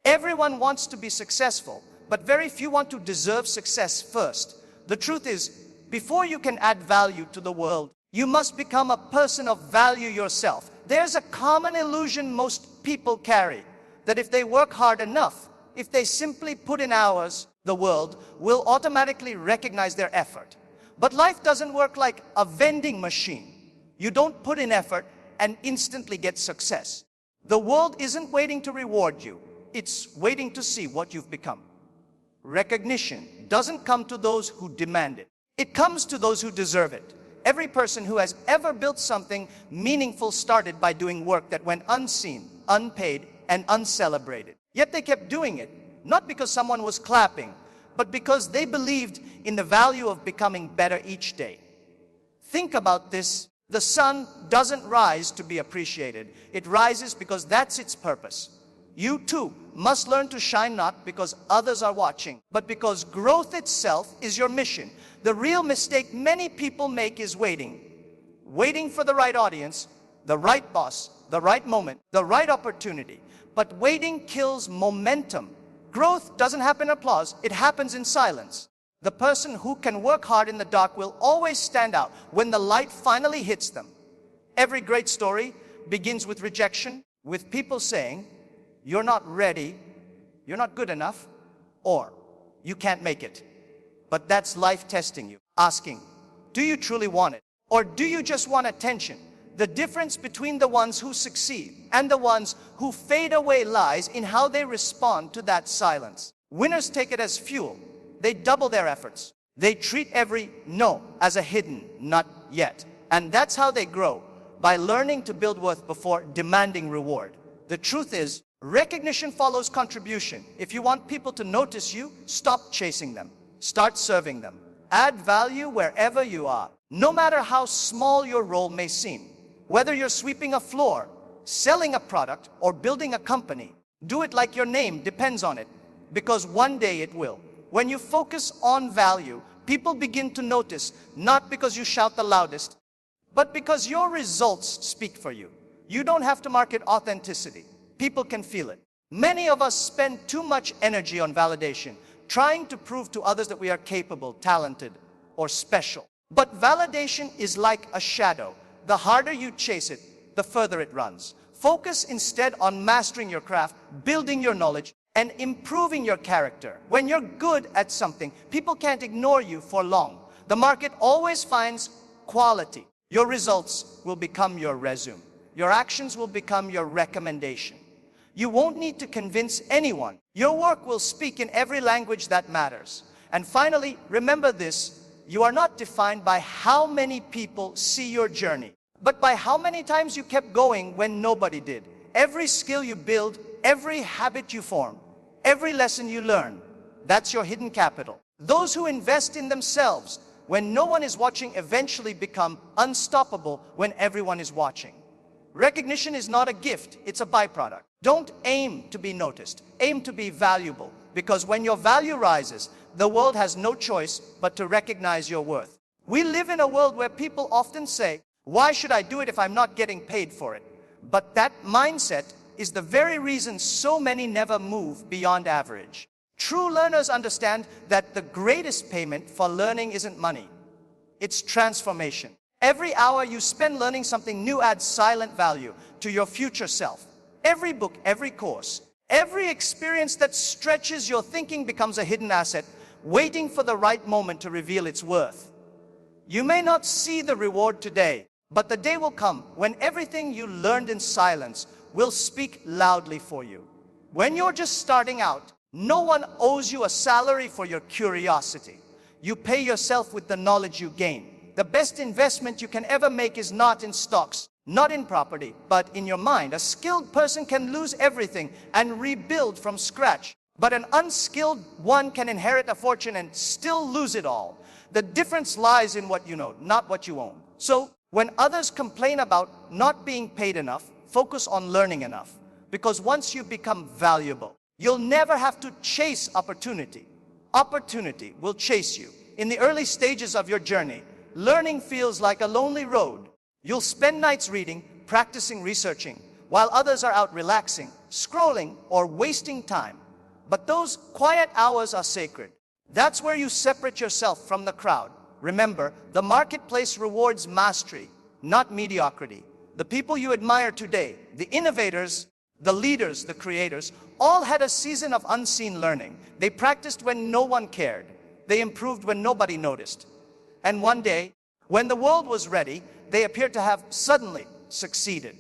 Everyone wants to be successful, but very few want to deserve success first. The truth is, before you can add value to the world, you must become a person of value yourself. There's a common illusion most people carry, that if they work hard enough, if they simply put in hours, the world will automatically recognize their effort. But life doesn't work like a vending machine. You don't put in effort and instantly get success. The world isn't waiting to reward you. It's waiting to see what you've become. Recognition doesn't come to those who demand it. It comes to those who deserve it. Every person who has ever built something meaningful started by doing work that went unseen, unpaid, and uncelebrated. Yet they kept doing it, not because someone was clapping, but because they believed in the value of becoming better each day. Think about this. The sun doesn't rise to be appreciated. It rises because that's its purpose. You too must learn to shine not because others are watching, but because growth itself is your mission. The real mistake many people make is waiting. Waiting for the right audience, the right boss, the right moment, the right opportunity. But waiting kills momentum. Growth doesn't happen in applause, it happens in silence. The person who can work hard in the dark will always stand out when the light finally hits them. Every great story begins with rejection, with people saying, "You're not ready, you're not good enough," or "You can't make it." But that's life testing you, asking, do you truly want it? Or do you just want attention? The difference between the ones who succeed and the ones who fade away lies in how they respond to that silence. Winners take it as fuel. They double their efforts. They treat every no as a hidden not yet. And that's how they grow, by learning to build worth before demanding reward. The truth is, recognition follows contribution. If you want people to notice you, stop chasing them. Start serving them. Add value wherever you are, no matter how small your role may seem. Whether you're sweeping a floor, selling a product, or building a company, do it like your name depends on it, because one day it will. When you focus on value, people begin to notice, not because you shout the loudest, but because your results speak for you. You don't have to market authenticity. People can feel it. Many of us spend too much energy on validation, trying to prove to others that we are capable, talented, or special. But validation is like a shadow. The harder you chase it, the further it runs. Focus instead on mastering your craft, building your knowledge, and improving your character. When you're good at something, people can't ignore you for long. The market always finds quality. Your results will become your resume. Your actions will become your recommendation. You won't need to convince anyone. Your work will speak in every language that matters. And finally, remember this: you are not defined by how many people see your journey, but by how many times you kept going when nobody did. Every skill you build, every habit you form, every lesson you learn, that's your hidden capital. Those who invest in themselves when no one is watching eventually become unstoppable when everyone is watching. Recognition is not a gift, it's a byproduct. Don't aim to be noticed, aim to be valuable, because when your value rises, the world has no choice but to recognize your worth. We live in a world where people often say, "Why should I do it if I'm not getting paid for it?" But that mindset is the very reason so many never move beyond average. True learners understand that the greatest payment for learning isn't money, it's transformation. Every hour you spend learning something new adds silent value to your future self. Every book, every course, every experience that stretches your thinking becomes a hidden asset, waiting for the right moment to reveal its worth. You may not see the reward today, but the day will come when everything you learned in silence will speak loudly for you. When you're just starting out, no one owes you a salary for your curiosity. You pay yourself with the knowledge you gain. The best investment you can ever make is not in stocks, not in property, but in your mind. A skilled person can lose everything and rebuild from scratch, but an unskilled one can inherit a fortune and still lose it all. The difference lies in what you know, not what you own. So when others complain about not being paid enough, focus on learning enough, because once you become valuable, you'll never have to chase opportunity. Opportunity will chase you. In the early stages of your journey, learning feels like a lonely road. You'll spend nights reading, practicing, researching, while others are out relaxing, scrolling, or wasting time. But those quiet hours are sacred. That's where you separate yourself from the crowd. Remember, the marketplace rewards mastery, not mediocrity. The people you admire today, the innovators, the leaders, the creators, all had a season of unseen learning. They practiced when no one cared. They improved when nobody noticed. And one day, when the world was ready, they appeared to have suddenly succeeded.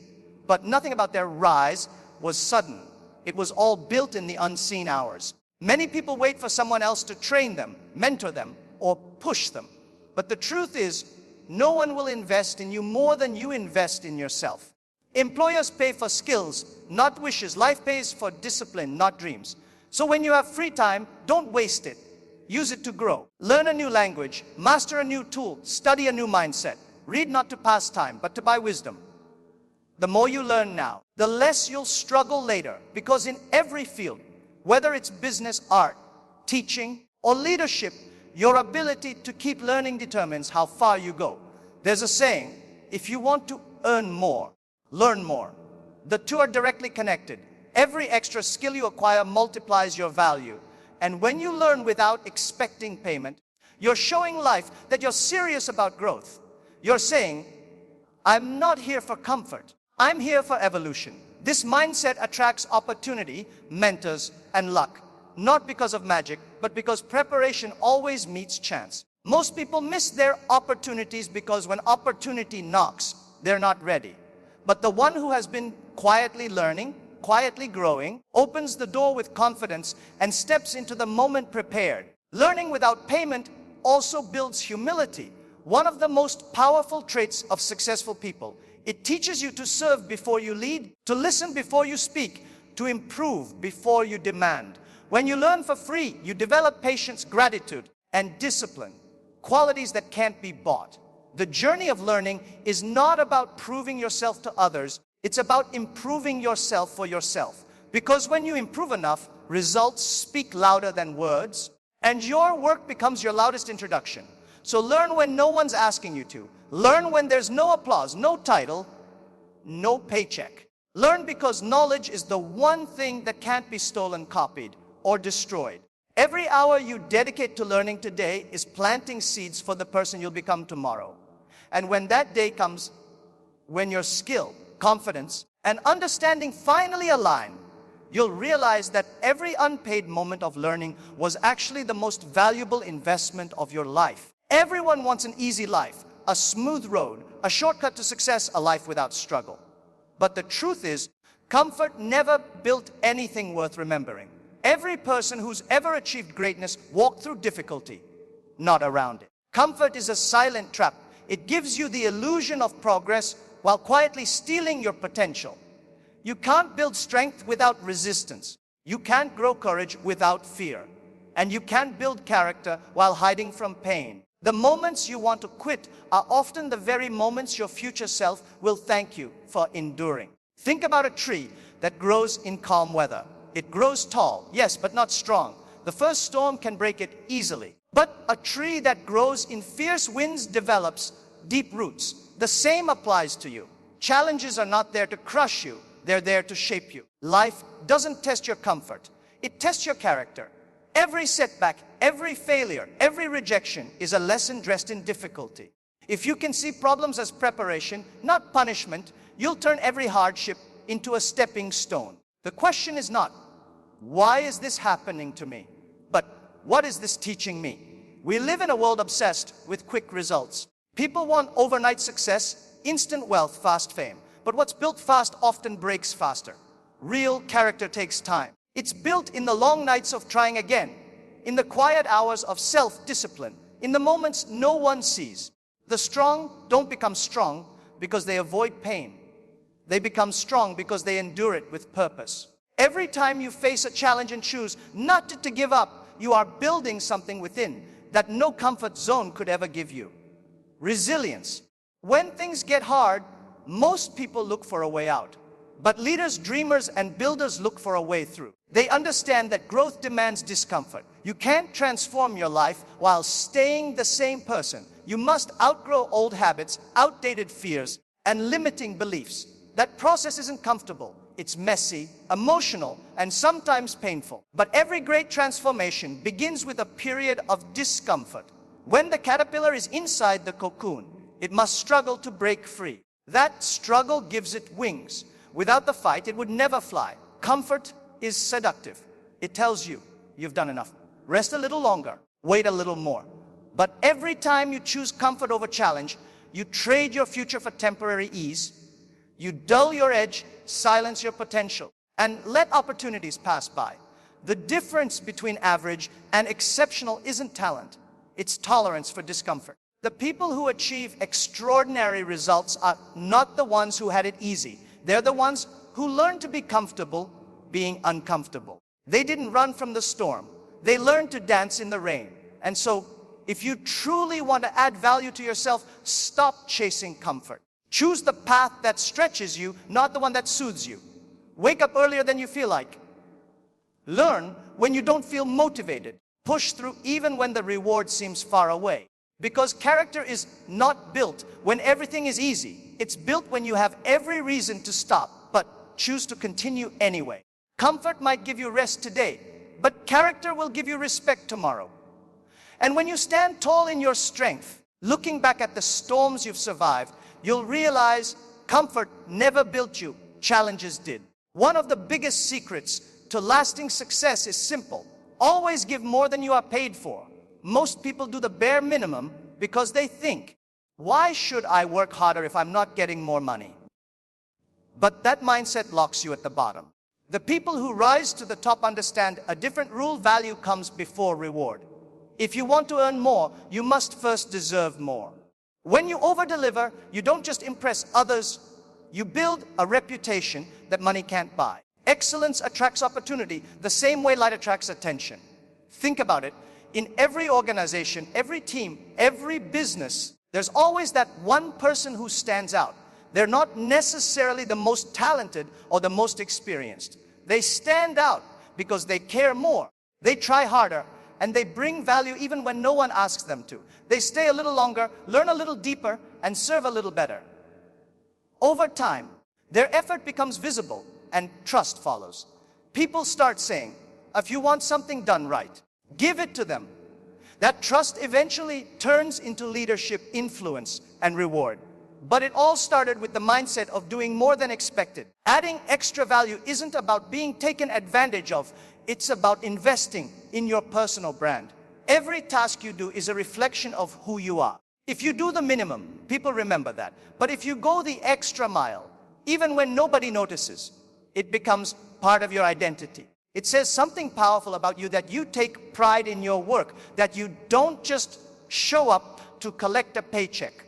But nothing about their rise was sudden. It was all built in the unseen hours. Many people wait for someone else to train them, mentor them, or push them. But the truth is, no one will invest in you more than you invest in yourself. Employers pay for skills, not wishes. Life pays for discipline, not dreams. So when you have free time, don't waste it. Use it to grow. Learn a new language, master a new tool, study a new mindset. Read not to pass time, but to buy wisdom. The more you learn now, the less you'll struggle later. Because in every field, whether it's business, art, teaching, or leadership, your ability to keep learning determines how far you go. There's a saying, if you want to earn more, learn more. The two are directly connected. Every extra skill you acquire multiplies your value. And when you learn without expecting payment, you're showing life that you're serious about growth. You're saying, I'm not here for comfort. I'm here for evolution. This mindset attracts opportunity, mentors, and luck. Not because of magic, but because preparation always meets chance. Most people miss their opportunities because when opportunity knocks, they're not ready. But the one who has been quietly learning, quietly growing, opens the door with confidence and steps into the moment prepared. Learning without payment also builds humility, one of the most powerful traits of successful people. It teaches you to serve before you lead, to listen before you speak, to improve before you demand. When you learn for free, you develop patience, gratitude, and discipline, qualities that can't be bought. The journey of learning is not about proving yourself to others. It's about improving yourself for yourself. Because when you improve enough, results speak louder than words, and your work becomes your loudest introduction. So learn when no one's asking you to. Learn when there's no applause, no title, no paycheck. Learn because knowledge is the one thing that can't be stolen, copied, or destroyed. Every hour you dedicate to learning today is planting seeds for the person you'll become tomorrow. And when that day comes, when your skill, confidence, and understanding finally align, you'll realize that every unpaid moment of learning was actually the most valuable investment of your life. Everyone wants an easy life, a smooth road, a shortcut to success, a life without struggle. But the truth is, comfort never built anything worth remembering. Every person who's ever achieved greatness walked through difficulty, not around it. Comfort is a silent trap. It gives you the illusion of progress while quietly stealing your potential. You can't build strength without resistance. You can't grow courage without fear. And you can't build character while hiding from pain. The moments you want to quit are often the very moments your future self will thank you for enduring. Think about a tree that grows in calm weather. It grows tall, yes, but not strong. The first storm can break it easily. But a tree that grows in fierce winds develops deep roots. The same applies to you. Challenges are not there to crush you. They're there to shape you. Life doesn't test your comfort. It tests your character. Every setback, every failure, every rejection is a lesson dressed in difficulty. If you can see problems as preparation, not punishment, you'll turn every hardship into a stepping stone. The question is not, why is this happening to me? But what is this teaching me? We live in a world obsessed with quick results. People want overnight success, instant wealth, fast fame. But what's built fast often breaks faster. Real character takes time. It's built in the long nights of trying again, in the quiet hours of self-discipline, in the moments no one sees. The strong don't become strong because they avoid pain. They become strong because they endure it with purpose. Every time you face a challenge and choose not to give up, you are building something within that no comfort zone could ever give you. Resilience. When things get hard, most people look for a way out. But leaders, dreamers, and builders look for a way through. They understand that growth demands discomfort. You can't transform your life while staying the same person. You must outgrow old habits, outdated fears, and limiting beliefs. That process isn't comfortable. It's messy, emotional, and sometimes painful. But every great transformation begins with a period of discomfort. When the caterpillar is inside the cocoon, it must struggle to break free. That struggle gives it wings. Without the fight, it would never fly. Comfort is seductive. It tells you, you've done enough. Rest a little longer. Wait a little more. But every time you choose comfort over challenge, you trade your future for temporary ease. You dull your edge, silence your potential, and let opportunities pass by. The difference between average and exceptional isn't talent. It's tolerance for discomfort. The people who achieve extraordinary results are not the ones who had it easy. They're the ones who learned to be comfortable being uncomfortable. They didn't run from the storm. They learned to dance in the rain. And so, if you truly want to add value to yourself, stop chasing comfort. Choose the path that stretches you, not the one that soothes you. Wake up earlier than you feel like. Learn when you don't feel motivated. Push through even when the reward seems far away. Because character is not built when everything is easy. It's built when you have every reason to stop, but choose to continue anyway. Comfort might give you rest today, but character will give you respect tomorrow. And when you stand tall in your strength, looking back at the storms you've survived, you'll realize comfort never built you, challenges did. One of the biggest secrets to lasting success is simple. Always give more than you are paid for. Most people do the bare minimum because they think, why should I work harder if I'm not getting more money? But that mindset locks you at the bottom. The people who rise to the top understand a different rule: value comes before reward. If you want to earn more, you must first deserve more. When you over-deliver, you don't just impress others, you build a reputation that money can't buy. Excellence attracts opportunity the same way light attracts attention. Think about it. In every organization, every team, every business, there's always that one person who stands out. They're not necessarily the most talented or the most experienced. They stand out because they care more. They try harder, and they bring value even when no one asks them to. They stay a little longer, learn a little deeper, and serve a little better. Over time, their effort becomes visible and trust follows. People start saying, if you want something done right, give it to them. That trust eventually turns into leadership, influence, and reward. But it all started with the mindset of doing more than expected. Adding extra value isn't about being taken advantage of. It's about investing in your personal brand. Every task you do is a reflection of who you are. If you do the minimum, people remember that. But if you go the extra mile, even when nobody notices, it becomes part of your identity. It says something powerful about you, that you take pride in your work, that you don't just show up to collect a paycheck,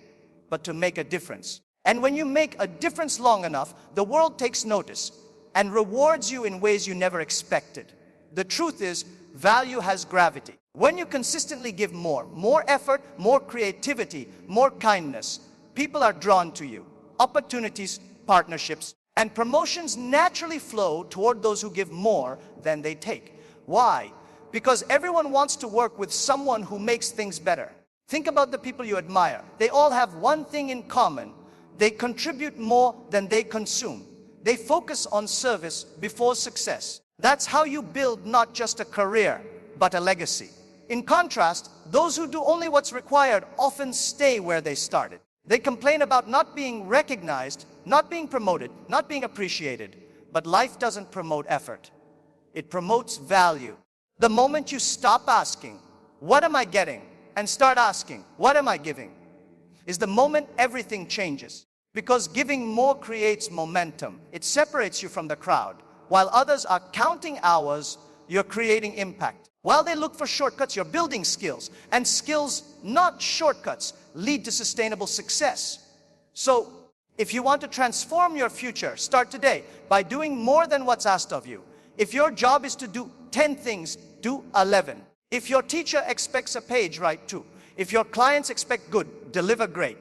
but to make a difference. And when you make a difference long enough, the world takes notice and rewards you in ways you never expected. The truth is, value has gravity. When you consistently give more effort, more creativity, more kindness, people are drawn to you. Opportunities, partnerships, and promotions naturally flow toward those who give more than they take. Why? Because everyone wants to work with someone who makes things better. Think about the people you admire. They all have one thing in common. They contribute more than they consume. They focus on service before success. That's how you build not just a career, but a legacy. In contrast, those who do only what's required often stay where they started. They complain about not being recognized, not being promoted, not being appreciated. But life doesn't promote effort. It promotes value. The moment you stop asking, what am I getting? And start asking, what am I giving? Is the moment everything changes. Because giving more creates momentum. It separates you from the crowd. While others are counting hours, you're creating impact. While they look for shortcuts, you're building skills. And skills, not shortcuts, lead to sustainable success. So, if you want to transform your future, start today by doing more than what's asked of you. If your job is to do 10 things, do 11. If your teacher expects a page, write 2. If your clients expect good, deliver great.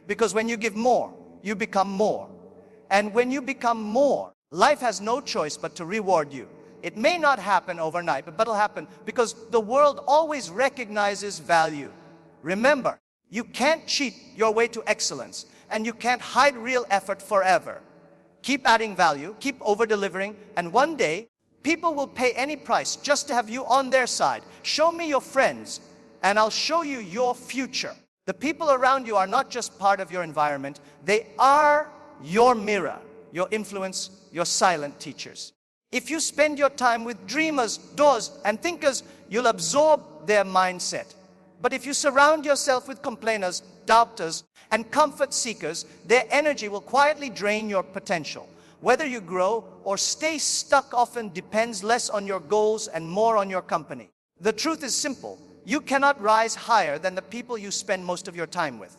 Because when you give more, you become more. And when you become more, life has no choice but to reward you. It may not happen overnight, but it'll happen because the world always recognizes value. Remember, you can't cheat your way to excellence, and you can't hide real effort forever. Keep adding value, keep over-delivering, and one day, people will pay any price just to have you on their side. Show me your friends, and I'll show you your future. The people around you are not just part of your environment, they are your mirror, your influence, your silent teachers. If you spend your time with dreamers, doers, and thinkers, you'll absorb their mindset. But if you surround yourself with complainers, doubters, and comfort seekers, their energy will quietly drain your potential. Whether you grow or stay stuck often depends less on your goals and more on your company. The truth is simple. You cannot rise higher than the people you spend most of your time with.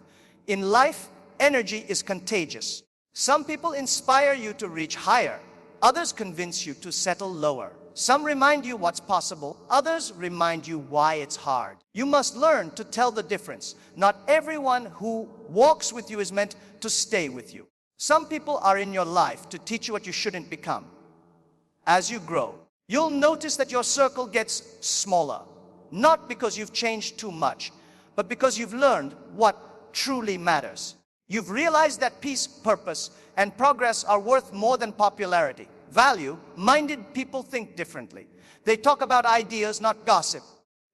In life, energy is contagious. Some people inspire you to reach higher. Others convince you to settle lower. Some remind you what's possible. Others remind you why it's hard. You must learn to tell the difference. Not everyone who walks with you is meant to stay with you. Some people are in your life to teach you what you shouldn't become. As you grow, you'll notice that your circle gets smaller. Not because you've changed too much, but because you've learned what truly matters. You've realized that peace, purpose, and progress are worth more than popularity. Value-minded people think differently. They talk about ideas, not gossip.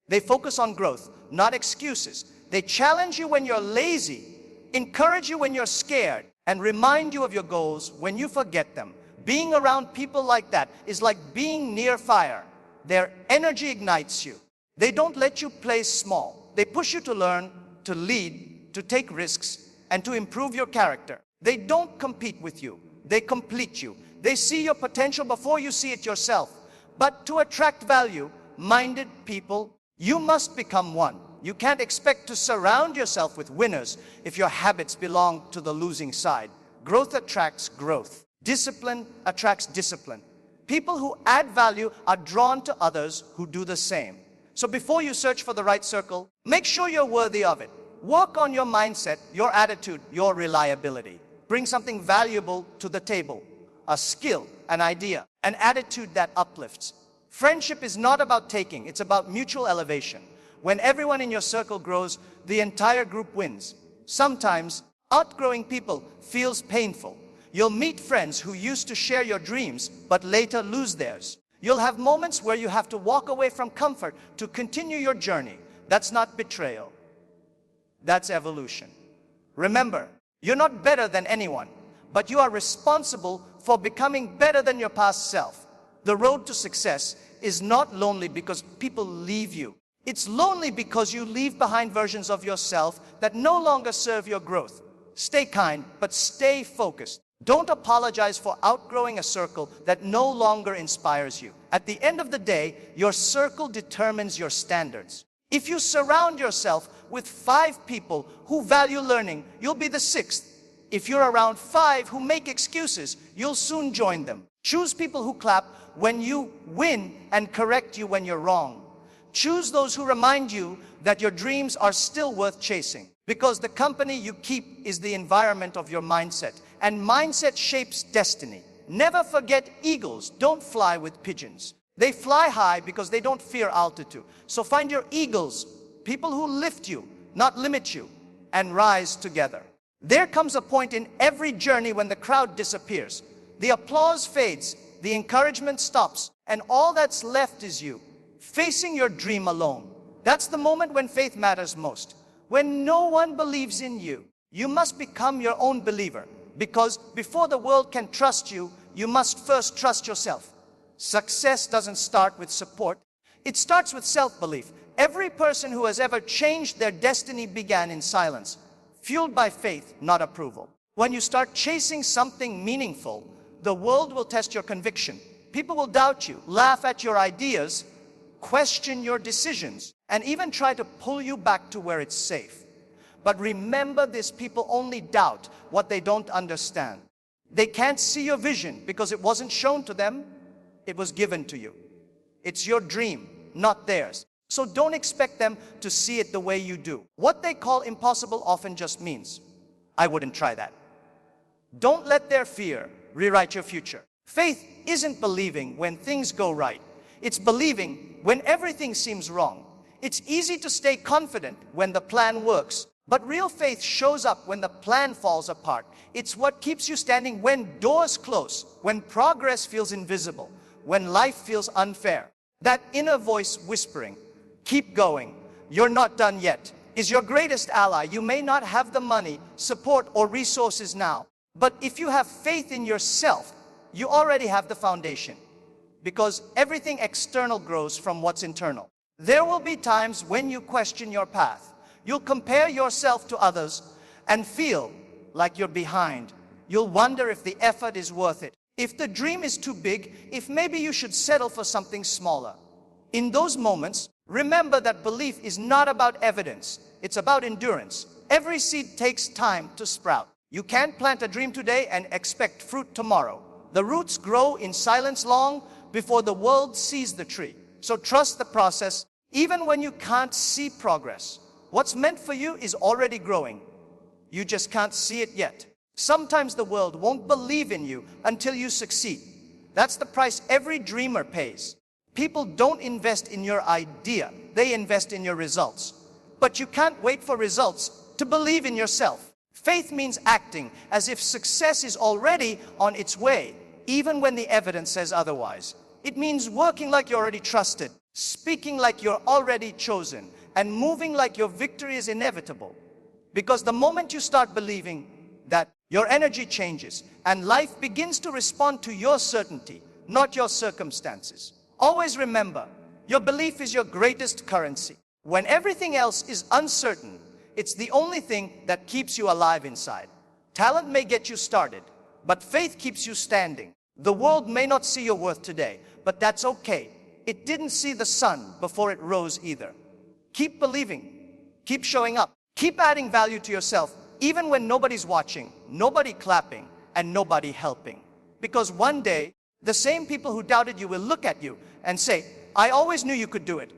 They focus on growth, not excuses. They challenge you when you're lazy, encourage you when you're scared, and remind you of your goals when you forget them. Being around people like that is like being near fire. Their energy ignites you. They don't let you play small. They push you to learn, to lead, to take risks, and to improve your character. They don't compete with you. They complete you. They see your potential before you see it yourself. But to attract value-minded people, you must become one. You can't expect to surround yourself with winners if your habits belong to the losing side. Growth attracts growth. Discipline attracts discipline. People who add value are drawn to others who do the same. So before you search for the right circle, make sure you're worthy of it. Work on your mindset, your attitude, your reliability. Bring something valuable to the table. A skill, an idea, an attitude that uplifts. Friendship is not about taking, it's about mutual elevation. When everyone in your circle grows, the entire group wins. Sometimes, outgrowing people feels painful. You'll meet friends who used to share your dreams, but later lose theirs. You'll have moments where you have to walk away from comfort to continue your journey. That's not betrayal. That's evolution. Remember, you're not better than anyone, but you are responsible for becoming better than your past self. The road to success is not lonely because people leave you. It's lonely because you leave behind versions of yourself that no longer serve your growth. Stay kind, but stay focused. Don't apologize for outgrowing a circle that no longer inspires you. At the end of the day, your circle determines your standards. If you surround yourself with 5 people who value learning, you'll be the 6th. If you're around 5 who make excuses, you'll soon join them. Choose people who clap when you win and correct you when you're wrong. Choose those who remind you that your dreams are still worth chasing. Because the company you keep is the environment of your mindset. And mindset shapes destiny. Never forget eagles don't fly with pigeons. They fly high because they don't fear altitude. So find your eagles, people who lift you, not limit you, and rise together. There comes a point in every journey when the crowd disappears. The applause fades, the encouragement stops, and all that's left is you, facing your dream alone. That's the moment when faith matters most. When no one believes in you, you must become your own believer. Because before the world can trust you, you must first trust yourself. Success doesn't start with support. It starts with self-belief. Every person who has ever changed their destiny began in silence, fueled by faith, not approval. When you start chasing something meaningful, the world will test your conviction. People will doubt you, laugh at your ideas, question your decisions, and even try to pull you back to where it's safe. But remember this, people only doubt what they don't understand. They can't see your vision because it wasn't shown to them, it was given to you. It's your dream, not theirs. So don't expect them to see it the way you do. What they call impossible often just means, I wouldn't try that. Don't let their fear rewrite your future. Faith isn't believing when things go right. It's believing when everything seems wrong. It's easy to stay confident when the plan works, But real faith shows up when the plan falls apart. It's what keeps you standing when doors close, when progress feels invisible, when life feels unfair. That inner voice whispering, "Keep going, you're not done yet," is your greatest ally. You may not have the money, support, or resources now, but if you have faith in yourself, you already have the foundation. Because everything external grows from what's internal. There will be times when you question your path. You'll compare yourself to others and feel like you're behind. You'll wonder if the effort is worth it, if the dream is too big, if maybe you should settle for something smaller. In those moments, remember that belief is not about evidence, it's about endurance. Every seed takes time to sprout. You can't plant a dream today and expect fruit tomorrow. The roots grow in silence long before the world sees the tree. So trust the process, even when you can't see progress. What's meant for you is already growing. You just can't see it yet. Sometimes the world won't believe in you until you succeed. That's the price every dreamer pays. People don't invest in your idea, they invest in your results. But you can't wait for results to believe in yourself. Faith means acting as if success is already on its way, even when the evidence says otherwise. It means working like you're already trusted, speaking like you're already chosen, and moving like your victory is inevitable. Because the moment you start believing that, your energy changes and life begins to respond to your certainty, not your circumstances. Always remember, your belief is your greatest currency. When everything else is uncertain, it's the only thing that keeps you alive inside. Talent may get you started, but faith keeps you standing. The world may not see your worth today, but that's okay. It didn't see the sun before it rose either. Keep believing, keep showing up, keep adding value to yourself, even when nobody's watching, nobody clapping, and nobody helping. Because one day, the same people who doubted you will look at you and say, "I always knew you could do it."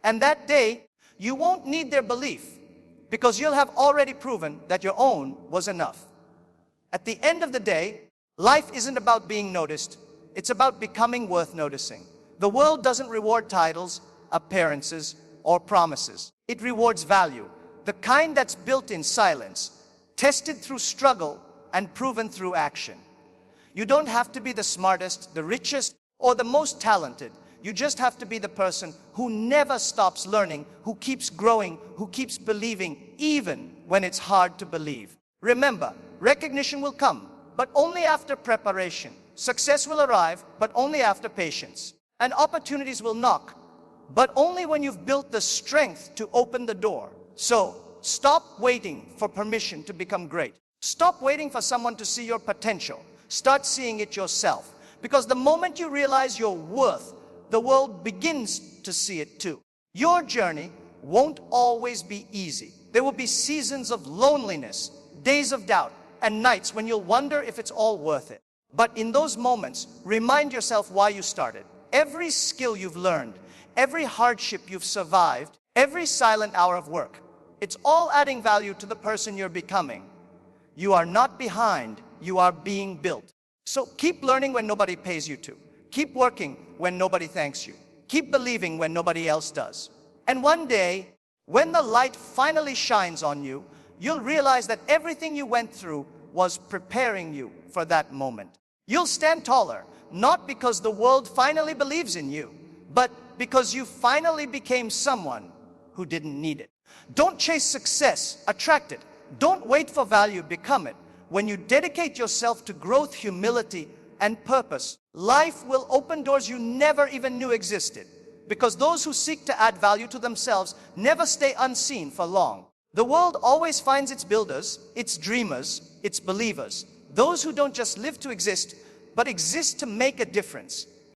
And that day, you won't need their belief, because you'll have already proven that your own was enough. At the end of the day, life isn't about being noticed, it's about becoming worth noticing. The world doesn't reward titles, appearances, or promises. It rewards value, the kind that's built in silence, tested through struggle, and proven through action. You don't have to be the smartest, the richest, or the most talented. You just have to be the person who never stops learning, who keeps growing, who keeps believing, even when it's hard to believe. Remember, recognition will come, but only after preparation. Success will arrive, but only after patience. And opportunities will knock, but only when you've built the strength to open the door. So, stop waiting for permission to become great. Stop waiting for someone to see your potential. Start seeing it yourself. Because the moment you realize your worth, the world begins to see it too. Your journey won't always be easy. There will be seasons of loneliness, days of doubt, and nights when you'll wonder if it's all worth it. But in those moments, remind yourself why you started. Every skill you've learned, every hardship you've survived, every silent hour of work, it's all adding value to the person you're becoming. You are not behind, you are being built. So keep learning when nobody pays you to. Keep working when nobody thanks you. Keep believing when nobody else does. And one day, when the light finally shines on you, you'll realize that everything you went through was preparing you for that moment. You'll stand taller, not because the world finally believes in you, but because you finally became someone who didn't need it. Don't chase success, attract it. Don't wait for value, become it. When you dedicate yourself to growth, humility, and purpose, life will open doors you never even knew existed. Because those who seek to add value to themselves never stay unseen for long. The world always finds its builders, its dreamers, its believers. Those who don't just live to exist, but exist to make a difference.